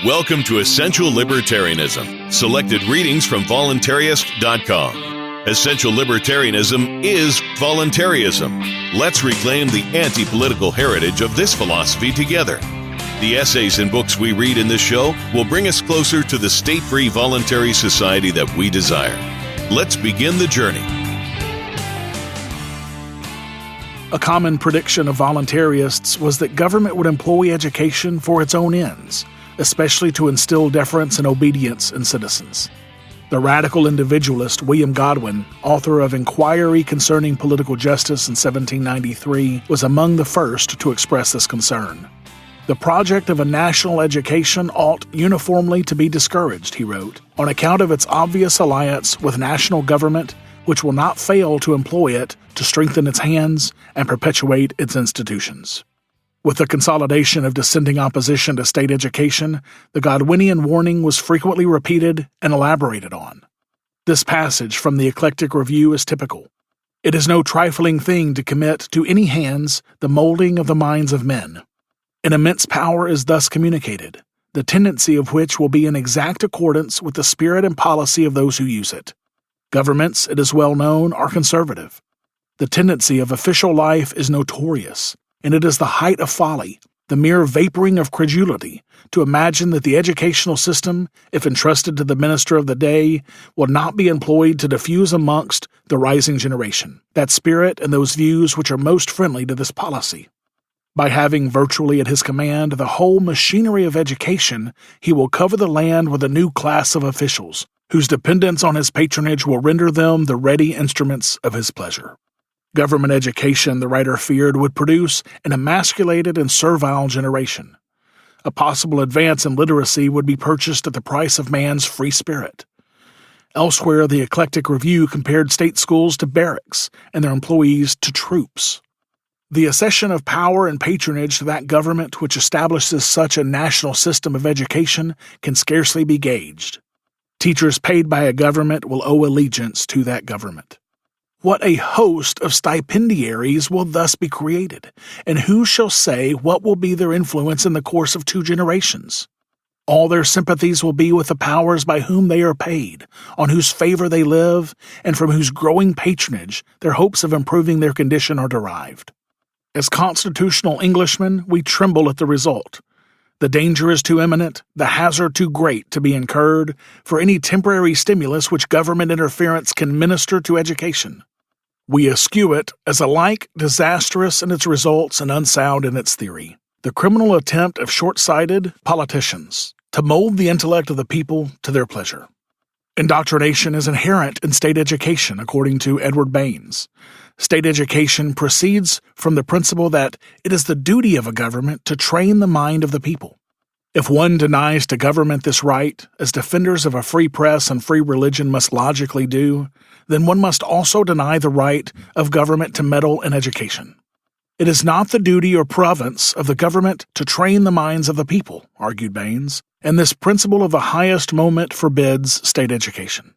Welcome to Essential Libertarianism, selected readings from Voluntaryist.com. Essential Libertarianism is voluntarism. Let's reclaim the anti-political heritage of this philosophy together. The essays and books we read in this show will bring us closer to the state-free voluntary society that we desire. Let's begin the journey. A common prediction of voluntarists was that government would employ education for its own ends, especially to instill deference and obedience in citizens. The radical individualist William Godwin, author of Inquiry Concerning Political Justice in 1793, was among the first to express this concern. The project of a national education ought uniformly to be discouraged, he wrote, on account of its obvious alliance with national government, which will not fail to employ it to strengthen its hands and perpetuate its institutions. With the consolidation of dissenting opposition to state education, the Godwinian warning was frequently repeated and elaborated on. This passage from the Eclectic Review is typical. It is no trifling thing to commit to any hands the molding of the minds of men. An immense power is thus communicated, the tendency of which will be in exact accordance with the spirit and policy of those who use it. Governments, it is well known, are conservative. The tendency of official life is notorious, and it is the height of folly, the mere vaporing of credulity, to imagine that the educational system, if entrusted to the minister of the day, will not be employed to diffuse amongst the rising generation that spirit and those views which are most friendly to this policy. By having virtually at his command the whole machinery of education, he will cover the land with a new class of officials, whose dependence on his patronage will render them the ready instruments of his pleasure. Government education, the writer feared, would produce an emasculated and servile generation. A possible advance in literacy would be purchased at the price of man's free spirit. Elsewhere, the Eclectic Review compared state schools to barracks and their employees to troops. The accession of power and patronage to that government which establishes such a national system of education can scarcely be gauged. Teachers paid by a government will owe allegiance to that government. What a host of stipendiaries will thus be created, and who shall say what will be their influence in the course of 2 generations? All their sympathies will be with the powers by whom they are paid, on whose favor they live, and from whose growing patronage their hopes of improving their condition are derived. As constitutional Englishmen, we tremble at the result. The danger is too imminent, the hazard too great to be incurred for any temporary stimulus which government interference can minister to education. We eschew it as alike disastrous in its results and unsound in its theory. The criminal attempt of short-sighted politicians to mold the intellect of the people to their pleasure. Indoctrination is inherent in state education, according to Edward Baines. State education proceeds from the principle that it is the duty of a government to train the mind of the people. If one denies to government this right, as defenders of a free press and free religion must logically do, then one must also deny the right of government to meddle in education. It is not the duty or province of the government to train the minds of the people, argued Baines, and this principle of the highest moment forbids state education.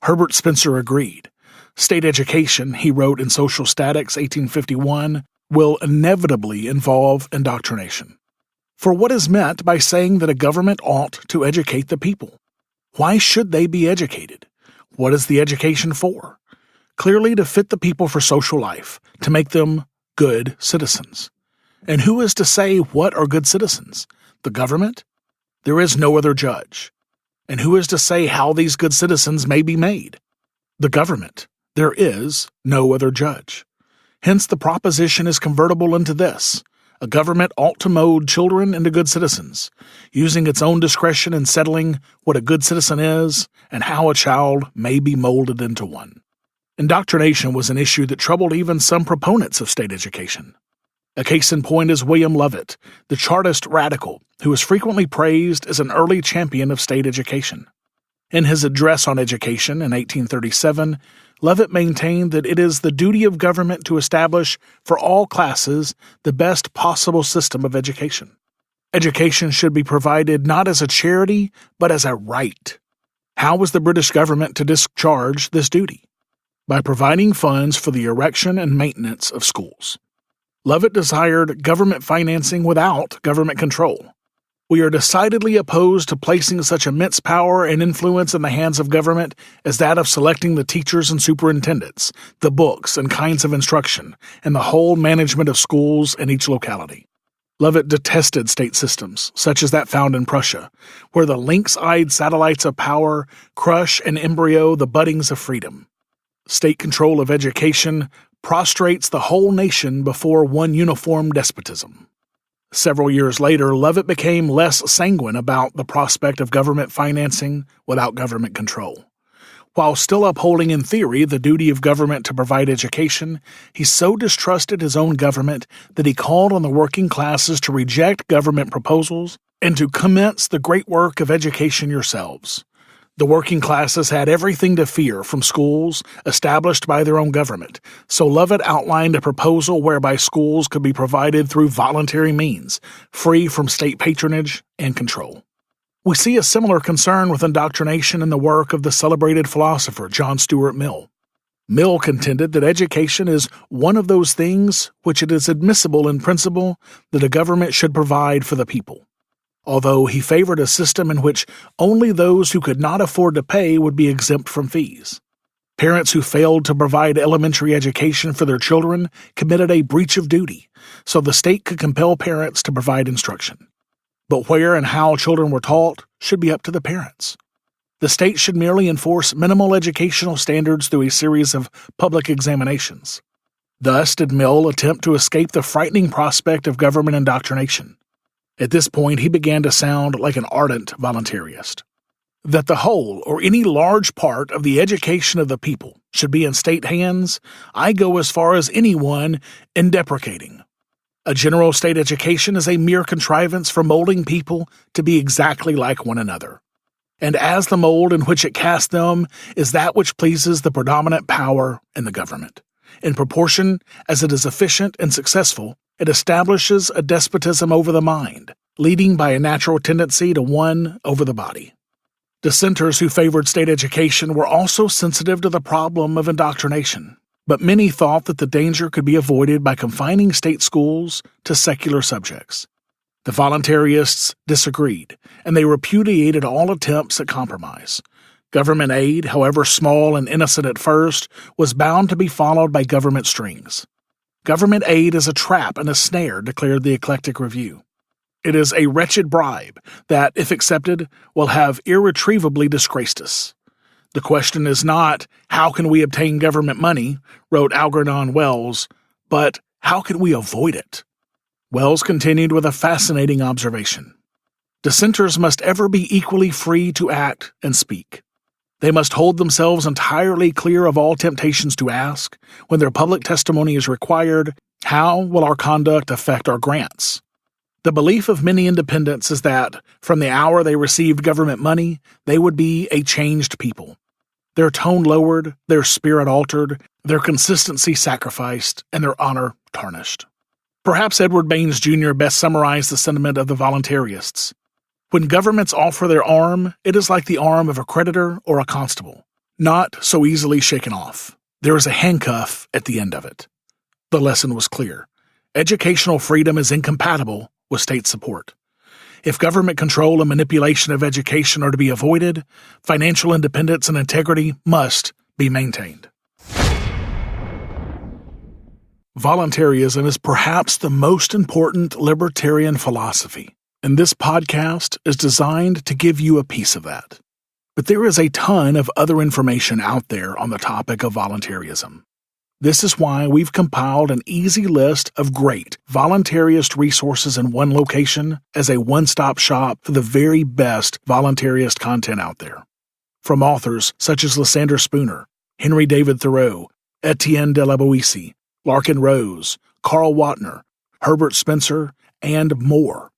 Herbert Spencer agreed. State education, he wrote in Social Statics, 1851, will inevitably involve indoctrination. For what is meant by saying that a government ought to educate the people? Why should they be educated? What is the education for? Clearly to fit the people for social life, to make them good citizens. And who is to say what are good citizens? The government? There is no other judge. And who is to say how these good citizens may be made? The government. There is no other judge. Hence the proposition is convertible into this: a government ought to mold children into good citizens, using its own discretion in settling what a good citizen is and how a child may be molded into one. Indoctrination was an issue that troubled even some proponents of state education. A case in point is William Lovett, the Chartist radical, who is frequently praised as an early champion of state education. In his address on education in 1837, Lovett maintained that it is the duty of government to establish for all classes the best possible system of education. Education should be provided not as a charity, but as a right. How was the British government to discharge this duty? By providing funds for the erection and maintenance of schools. Lovett desired government financing without government control. We are decidedly opposed to placing such immense power and influence in the hands of government as that of selecting the teachers and superintendents, the books and kinds of instruction, and the whole management of schools in each locality. Lovett detested state systems, such as that found in Prussia, where the lynx-eyed satellites of power crush and embryo the buddings of freedom. State control of education prostrates the whole nation before one uniform despotism. Several years later, Lovett became less sanguine about the prospect of government financing without government control. While still upholding in theory the duty of government to provide education, he so distrusted his own government that he called on the working classes to reject government proposals and to commence the great work of education yourselves. The working classes had everything to fear from schools established by their own government, so Lovett outlined a proposal whereby schools could be provided through voluntary means, free from state patronage and control. We see a similar concern with indoctrination in the work of the celebrated philosopher John Stuart Mill. Mill contended that education is one of those things which it is admissible in principle that a government should provide for the people, although he favored a system in which only those who could not afford to pay would be exempt from fees. Parents who failed to provide elementary education for their children committed a breach of duty, so the state could compel parents to provide instruction. But where and how children were taught should be up to the parents. The state should merely enforce minimal educational standards through a series of public examinations. Thus did Mill attempt to escape the frightening prospect of government indoctrination. At this point, he began to sound like an ardent voluntarist. That the whole or any large part of the education of the people should be in state hands, I go as far as anyone in deprecating. A general state education is a mere contrivance for molding people to be exactly like one another. And as the mold in which it casts them is that which pleases the predominant power in the government. In proportion as it is efficient and successful, it establishes a despotism over the mind, leading by a natural tendency to one over the body. Dissenters who favored state education were also sensitive to the problem of indoctrination, but many thought that the danger could be avoided by confining state schools to secular subjects. The voluntarists disagreed, and they repudiated all attempts at compromise. Government aid, however small and innocent at first, was bound to be followed by government strings. Government aid is a trap and a snare, declared the Eclectic Review. It is a wretched bribe that, if accepted, will have irretrievably disgraced us. The question is not, how can we obtain government money, wrote Algernon Wells, but how can we avoid it? Wells continued with a fascinating observation. Dissenters must ever be equally free to act and speak. They must hold themselves entirely clear of all temptations to ask, when their public testimony is required, how will our conduct affect our grants? The belief of many independents is that, from the hour they received government money, they would be a changed people. Their tone lowered, their spirit altered, their consistency sacrificed, and their honor tarnished. Perhaps Edward Baines Jr. best summarized the sentiment of the voluntarists. When governments offer their arm, it is like the arm of a creditor or a constable, not so easily shaken off. There is a handcuff at the end of it. The lesson was clear. Educational freedom is incompatible with state support. If government control and manipulation of education are to be avoided, financial independence and integrity must be maintained. Voluntarism is perhaps the most important libertarian philosophy, and this podcast is designed to give you a piece of that. But there is a ton of other information out there on the topic of voluntarism. This is why we've compiled an easy list of great voluntarist resources in one location as a one-stop shop for the very best voluntarist content out there. From authors such as Lysander Spooner, Henry David Thoreau, Etienne de la Boétie, Larkin Rose, Carl Watner, Herbert Spencer, and more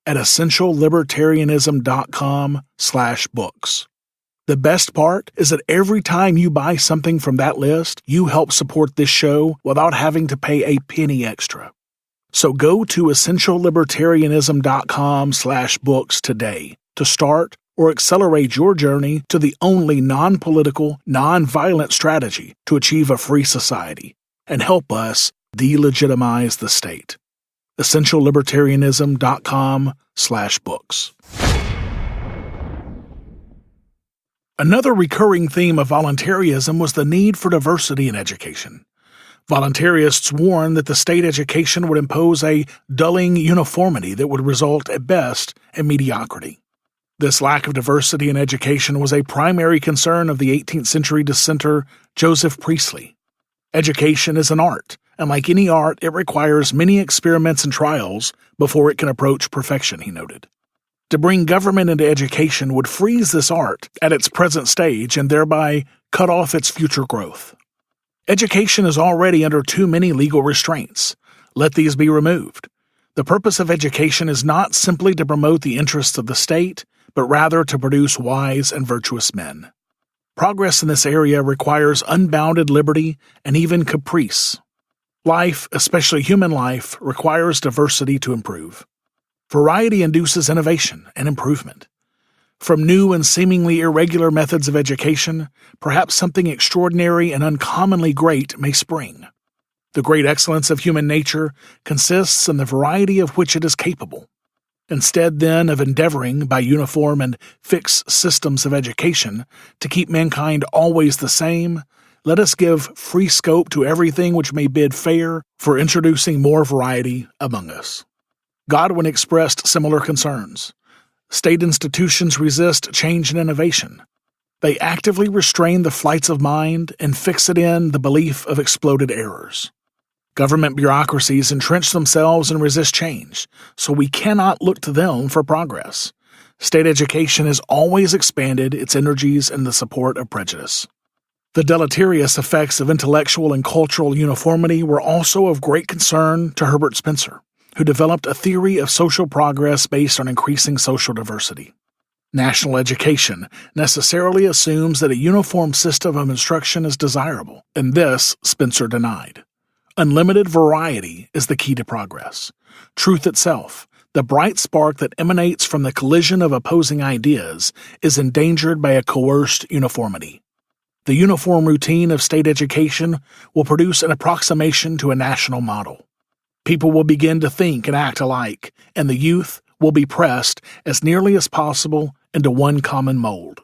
at essentiallibertarianism.com/books. The best part is that every time you buy something from that list, you help support this show without having to pay a penny extra. So go to essentiallibertarianism.com/books today to start or accelerate your journey to the only non-political, non-violent strategy to achieve a free society and help us delegitimize the state. EssentialLibertarianism.com/books. Another recurring theme of voluntarism was the need for diversity in education. Voluntarists warned that the state education would impose a dulling uniformity that would result at best in mediocrity. This lack of diversity in education was a primary concern of the 18th century dissenter Joseph Priestley. Education is an art, and like any art, it requires many experiments and trials before it can approach perfection, he noted. To bring government into education would freeze this art at its present stage and thereby cut off its future growth. Education is already under too many legal restraints. Let these be removed. The purpose of education is not simply to promote the interests of the state, but rather to produce wise and virtuous men. Progress in this area requires unbounded liberty and even caprice. Life, especially human life, requires diversity to improve. Variety induces innovation and improvement. From new and seemingly irregular methods of education, perhaps something extraordinary and uncommonly great may spring. The great excellence of human nature consists in the variety of which it is capable. Instead, then, of endeavoring, by uniform and fixed systems of education, to keep mankind always the same, let us give free scope to everything which may bid fair for introducing more variety among us. Godwin expressed similar concerns. State institutions resist change and innovation. They actively restrain the flights of mind and fix it in the belief of exploded errors. Government bureaucracies entrench themselves and resist change, so we cannot look to them for progress. State education has always expanded its energies in the support of prejudice. The deleterious effects of intellectual and cultural uniformity were also of great concern to Herbert Spencer, who developed a theory of social progress based on increasing social diversity. National education necessarily assumes that a uniform system of instruction is desirable, and this Spencer denied. Unlimited variety is the key to progress. Truth itself, the bright spark that emanates from the collision of opposing ideas, is endangered by a coerced uniformity. The uniform routine of state education will produce an approximation to a national model. People will begin to think and act alike, and the youth will be pressed as nearly as possible into one common mold.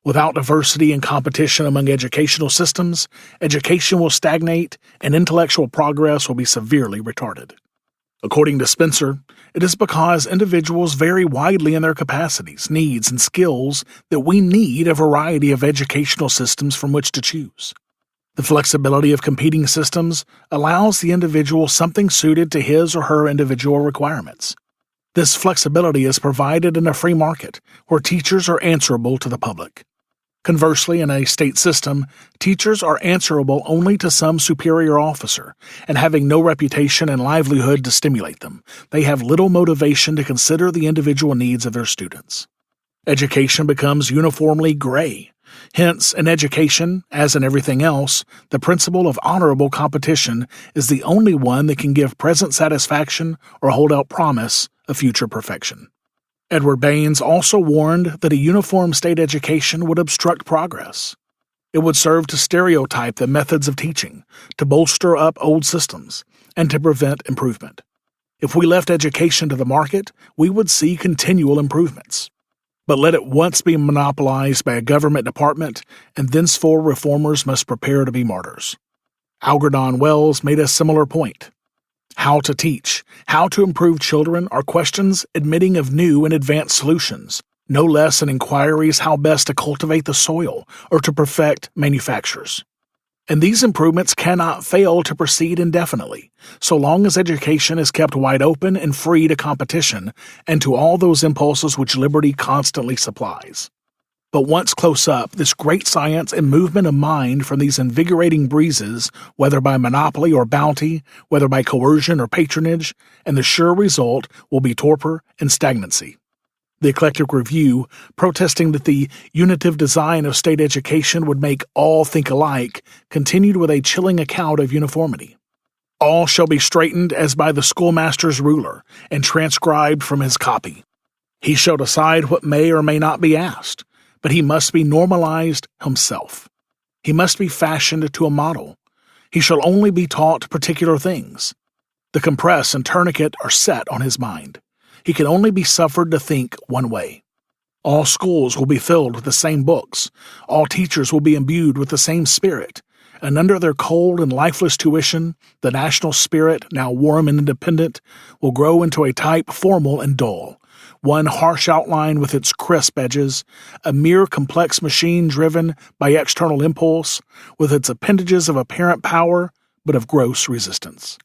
Without diversity and competition among educational systems, education will stagnate and intellectual progress will be severely retarded. According to Spencer, it is because individuals vary widely in their capacities, needs, and skills that we need a variety of educational systems from which to choose. The flexibility of competing systems allows the individual something suited to his or her individual requirements. This flexibility is provided in a free market, where teachers are answerable to the public. Conversely, in a state system, teachers are answerable only to some superior officer, and having no reputation and livelihood to stimulate them, they have little motivation to consider the individual needs of their students. Education becomes uniformly gray. Hence, in education, as in everything else, the principle of honorable competition is the only one that can give present satisfaction or hold out promise of future perfection. Edward Baines also warned that a uniform state education would obstruct progress. It would serve to stereotype the methods of teaching, to bolster up old systems, and to prevent improvement. If we left education to the market, we would see continual improvements. But let it once be monopolized by a government department, and thenceforth reformers must prepare to be martyrs. Algernon Wells made a similar point. How to teach, how to improve children are questions admitting of new and advanced solutions, no less than inquiries how best to cultivate the soil or to perfect manufactures. And these improvements cannot fail to proceed indefinitely, so long as education is kept wide open and free to competition and to all those impulses which liberty constantly supplies. But once close up, this great science and movement of mind from these invigorating breezes, whether by monopoly or bounty, whether by coercion or patronage, and the sure result will be torpor and stagnancy. The Eclectic Review, protesting that the unitive design of state education would make all think alike, continued with a chilling account of uniformity. All shall be straightened as by the schoolmaster's ruler, and transcribed from his copy. He shall decide what may or may not be asked, but he must be normalized himself. He must be fashioned to a model. He shall only be taught particular things. The compress and tourniquet are set on his mind. He can only be suffered to think one way. All schools will be filled with the same books. All teachers will be imbued with the same spirit. And under their cold and lifeless tuition, the national spirit, now warm and independent, will grow into a type formal and dull, one harsh outline with its crisp edges, a mere complex machine driven by external impulse, with its appendages of apparent power, but of gross resistance.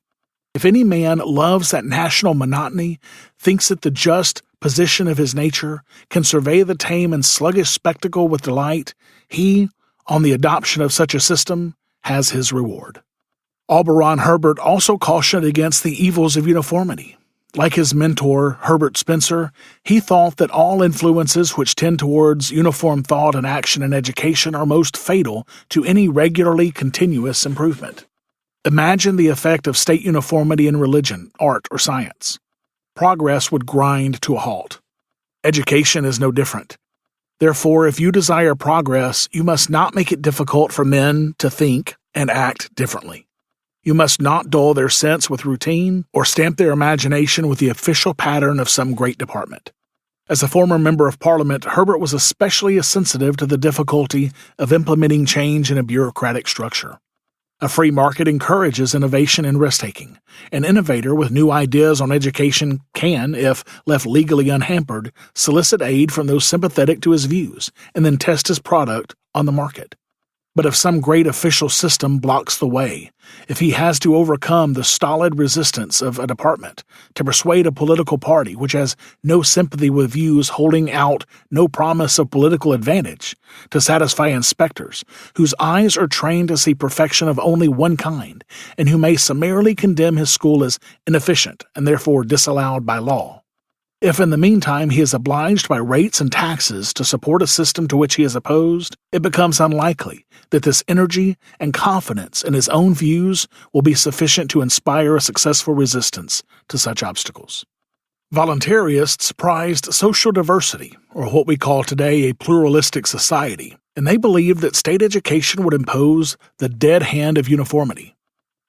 If any man loves that national monotony, thinks it the just position of his nature, can survey the tame and sluggish spectacle with delight, he, on the adoption of such a system, has his reward. Auberon Herbert also cautioned against the evils of uniformity. Like his mentor, Herbert Spencer, he thought that all influences which tend towards uniform thought and action in education are most fatal to any regularly continuous improvement. Imagine the effect of state uniformity in religion, art, or science. Progress would grind to a halt. Education is no different. Therefore, if you desire progress, you must not make it difficult for men to think and act differently. You must not dull their sense with routine or stamp their imagination with the official pattern of some great department. As a former member of Parliament, Herbert was especially sensitive to the difficulty of implementing change in a bureaucratic structure. A free market encourages innovation and risk-taking. An innovator with new ideas on education can, if left legally unhampered, solicit aid from those sympathetic to his views and then test his product on the market. But if some great official system blocks the way, if he has to overcome the stolid resistance of a department, to persuade a political party which has no sympathy with views holding out no promise of political advantage, to satisfy inspectors whose eyes are trained to see perfection of only one kind, and who may summarily condemn his school as inefficient and therefore disallowed by law. If in the meantime he is obliged by rates and taxes to support a system to which he is opposed, it becomes unlikely that this energy and confidence in his own views will be sufficient to inspire a successful resistance to such obstacles. Voluntarists prized social diversity, or what we call today a pluralistic society, and they believed that state education would impose the dead hand of uniformity.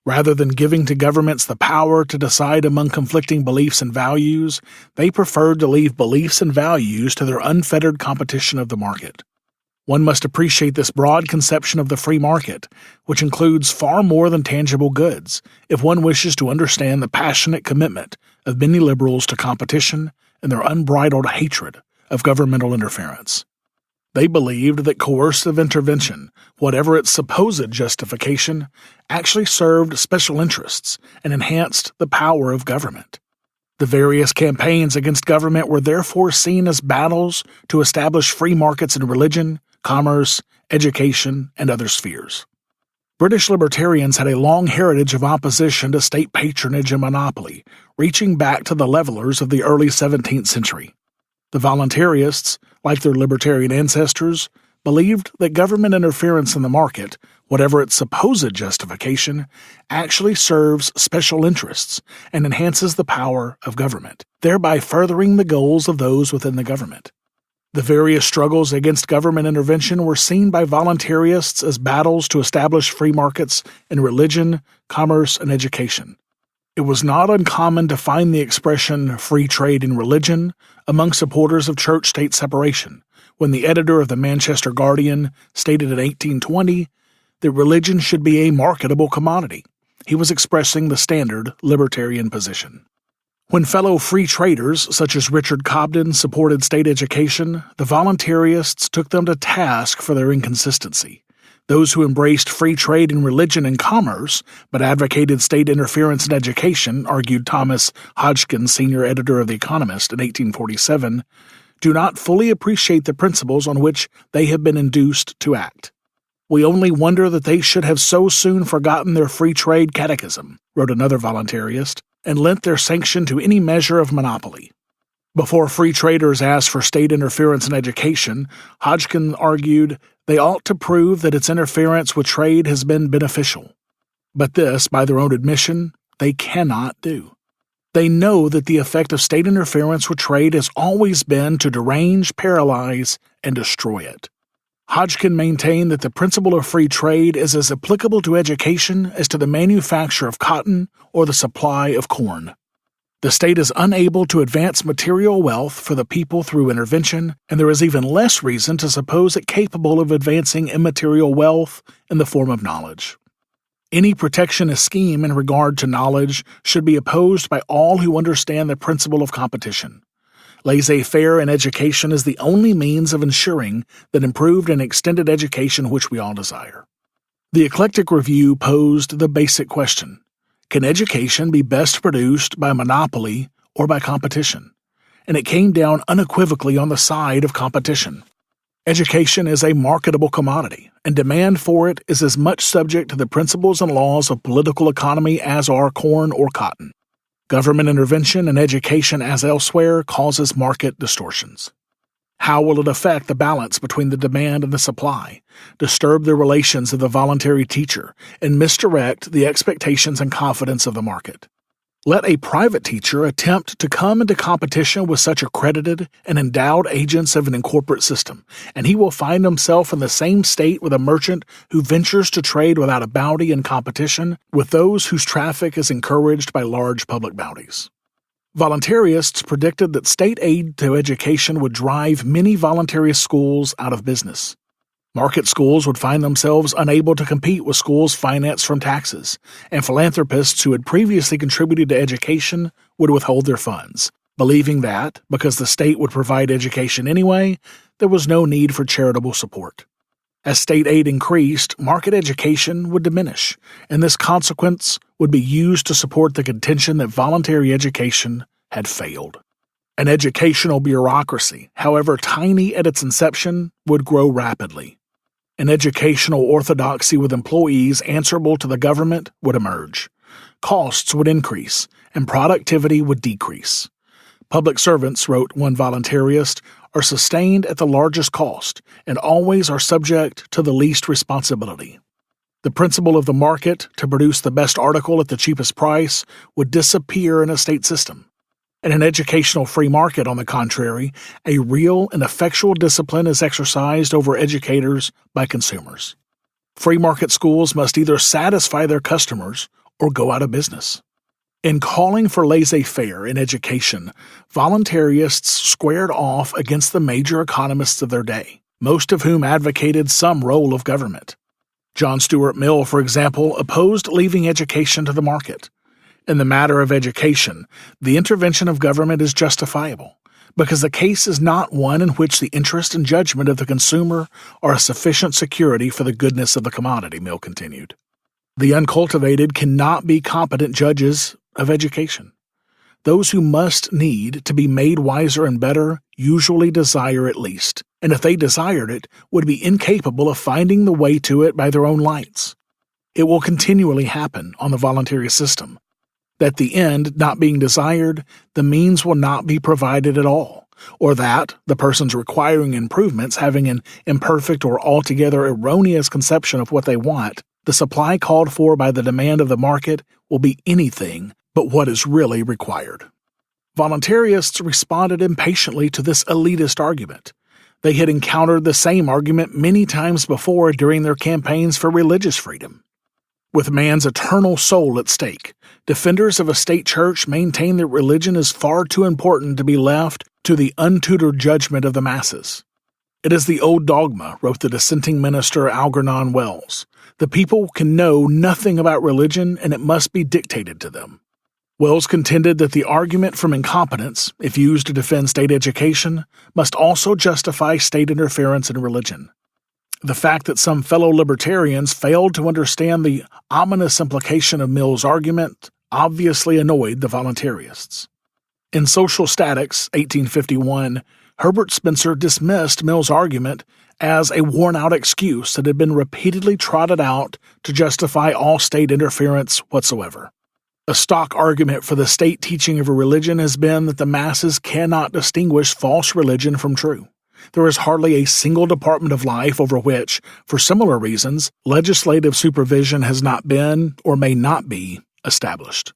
Rather than giving to governments the power to decide among conflicting beliefs and values, they preferred to leave beliefs and values to their unfettered competition of the market. One must appreciate this broad conception of the free market, which includes far more than tangible goods, if one wishes to understand the passionate commitment of many liberals to competition and their unbridled hatred of governmental interference. They believed that coercive intervention, whatever its supposed justification, actually served special interests and enhanced the power of government. The various campaigns against government were therefore seen as battles to establish free markets in religion, commerce, education, and other spheres. British libertarians had a long heritage of opposition to state patronage and monopoly, reaching back to the levelers of the early 17th century. The voluntarists, like their libertarian ancestors, believed that government interference in the market, whatever its supposed justification, actually serves special interests and enhances the power of government, thereby furthering the goals of those within the government. The various struggles against government intervention were seen by voluntarists as battles to establish free markets in religion, commerce, and education. It was not uncommon to find the expression free trade in religion among supporters of church-state separation, when the editor of the Manchester Guardian stated in 1820 that religion should be a marketable commodity. He was expressing the standard libertarian position. When fellow free traders, such as Richard Cobden, supported state education, the voluntarists took them to task for their inconsistency. Those who embraced free trade in religion and commerce, but advocated state interference in education, argued Thomas Hodgkin, senior editor of The Economist in 1847, do not fully appreciate the principles on which they have been induced to act. We only wonder that they should have so soon forgotten their free trade catechism, wrote another voluntarist, and lent their sanction to any measure of monopoly. Before free traders asked for state interference in education, Hodgkin argued they ought to prove that its interference with trade has been beneficial. But this, by their own admission, they cannot do. They know that the effect of state interference with trade has always been to derange, paralyze, and destroy it. Hodgkin maintained that the principle of free trade is as applicable to education as to the manufacture of cotton or the supply of corn. The state is unable to advance material wealth for the people through intervention, and there is even less reason to suppose it capable of advancing immaterial wealth in the form of knowledge. Any protectionist scheme in regard to knowledge should be opposed by all who understand the principle of competition. Laissez-faire in education is the only means of ensuring that improved and extended education which we all desire. The Eclectic Review posed the basic question: can education be best produced by monopoly or by competition? And it came down unequivocally on the side of competition. Education is a marketable commodity, and demand for it is as much subject to the principles and laws of political economy as are corn or cotton. Government intervention in education, as elsewhere, causes market distortions. How will it affect the balance between the demand and the supply, disturb the relations of the voluntary teacher, and misdirect the expectations and confidence of the market? Let a private teacher attempt to come into competition with such accredited and endowed agents of an incorporate system, and he will find himself in the same state with a merchant who ventures to trade without a bounty in competition with those whose traffic is encouraged by large public bounties. Voluntarists predicted that state aid to education would drive many voluntarist schools out of business. Market schools would find themselves unable to compete with schools financed from taxes, and philanthropists who had previously contributed to education would withhold their funds, believing that, because the state would provide education anyway, there was no need for charitable support. As state aid increased, market education would diminish, and this consequence would be used to support the contention that voluntary education had failed. An educational bureaucracy, however tiny at its inception, would grow rapidly. An educational orthodoxy with employees answerable to the government would emerge. Costs would increase, and productivity would decrease. Public servants, wrote one voluntarist, are sustained at the largest cost, and always are subject to the least responsibility. The principle of the market to produce the best article at the cheapest price would disappear in a state system. In an educational free market, on the contrary, a real and effectual discipline is exercised over educators by consumers. Free market schools must either satisfy their customers or go out of business. In calling for laissez-faire in education, voluntarists squared off against the major economists of their day, most of whom advocated some role of government. John Stuart Mill, for example, opposed leaving education to the market. In the matter of education, the intervention of government is justifiable, because the case is not one in which the interest and judgment of the consumer are a sufficient security for the goodness of the commodity, Mill continued. The uncultivated cannot be competent judges of education. Those who must need to be made wiser and better usually desire it least, and if they desired it, would be incapable of finding the way to it by their own lights. It will continually happen on the voluntary system that the end not being desired, the means will not be provided at all, or that, the persons requiring improvements having an imperfect or altogether erroneous conception of what they want, the supply called for by the demand of the market will be anything but what is really required. Voluntarists responded impatiently to this elitist argument. They had encountered the same argument many times before during their campaigns for religious freedom. With man's eternal soul at stake, defenders of a state church maintain that religion is far too important to be left to the untutored judgment of the masses. It is the old dogma, wrote the dissenting minister Algernon Wells. The people can know nothing about religion, and it must be dictated to them. Wells contended that the argument from incompetence, if used to defend state education, must also justify state interference in religion. The fact that some fellow libertarians failed to understand the ominous implication of Mill's argument obviously annoyed the voluntarists. In Social Statics, 1851, Herbert Spencer dismissed Mill's argument as a worn-out excuse that had been repeatedly trotted out to justify all state interference whatsoever. A stock argument for the state teaching of a religion has been that the masses cannot distinguish false religion from true. There is hardly a single department of life over which, for similar reasons, legislative supervision has not been, or may not be, established.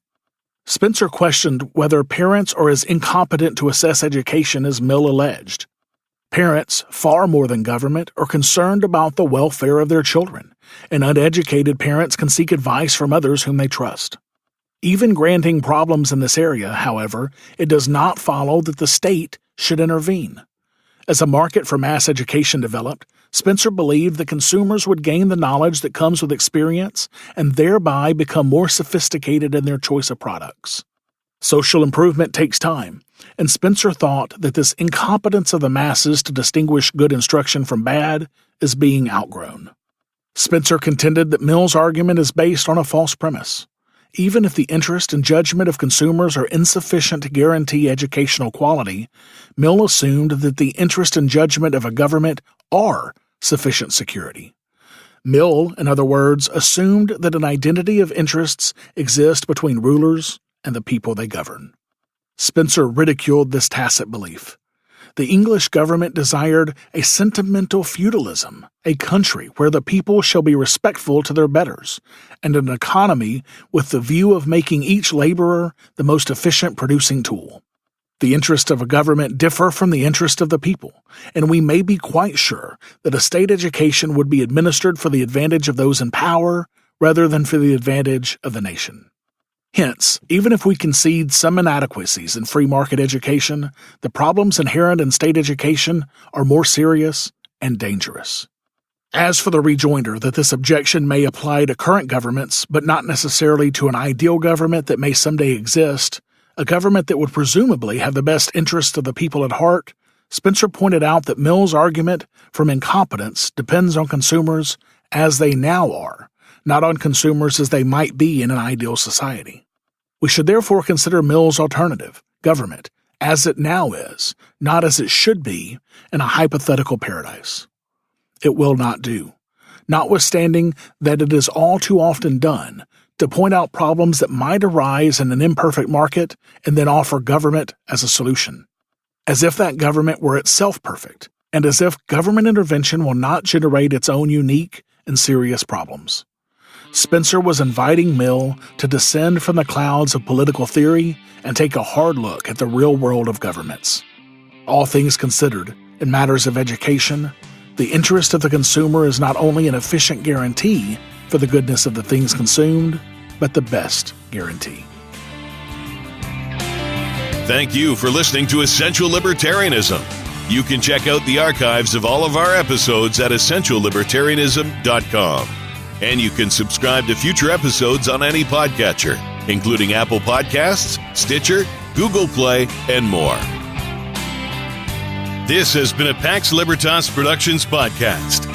Spencer questioned whether parents are as incompetent to assess education as Mill alleged. Parents, far more than government, are concerned about the welfare of their children, and uneducated parents can seek advice from others whom they trust. Even granting problems in this area, however, it does not follow that the state should intervene. As a market for mass education developed, Spencer believed that consumers would gain the knowledge that comes with experience and thereby become more sophisticated in their choice of products. Social improvement takes time, and Spencer thought that this incompetence of the masses to distinguish good instruction from bad is being outgrown. Spencer contended that Mill's argument is based on a false premise. Even if the interest and judgment of consumers are insufficient to guarantee educational quality, Mill assumed that the interest and judgment of a government are sufficient security. Mill, in other words, assumed that an identity of interests exists between rulers and the people they govern. Spencer ridiculed this tacit belief. The English government desired a sentimental feudalism, a country where the people shall be respectful to their betters, and an economy with the view of making each laborer the most efficient producing tool. The interests of a government differ from the interest of the people, and we may be quite sure that a state education would be administered for the advantage of those in power rather than for the advantage of the nation. Hence, even if we concede some inadequacies in free market education, the problems inherent in state education are more serious and dangerous. As for the rejoinder that this objection may apply to current governments, but not necessarily to an ideal government that may someday exist, a government that would presumably have the best interests of the people at heart, Spencer pointed out that Mill's argument from incompetence depends on consumers as they now are, not on consumers as they might be in an ideal society. We should therefore consider Mill's alternative, government, as it now is, not as it should be, in a hypothetical paradise. It will not do, notwithstanding that it is all too often done to point out problems that might arise in an imperfect market and then offer government as a solution, as if that government were itself perfect, and as if government intervention will not generate its own unique and serious problems. Spencer was inviting Mill to descend from the clouds of political theory and take a hard look at the real world of governments. All things considered, in matters of education, the interest of the consumer is not only an efficient guarantee for the goodness of the things consumed, but the best guarantee. Thank you for listening to Essential Libertarianism. You can check out the archives of all of our episodes at essentiallibertarianism.com. And you can subscribe to future episodes on any podcatcher, including Apple Podcasts, Stitcher, Google Play, and more. This has been a Pax Libertas Productions podcast.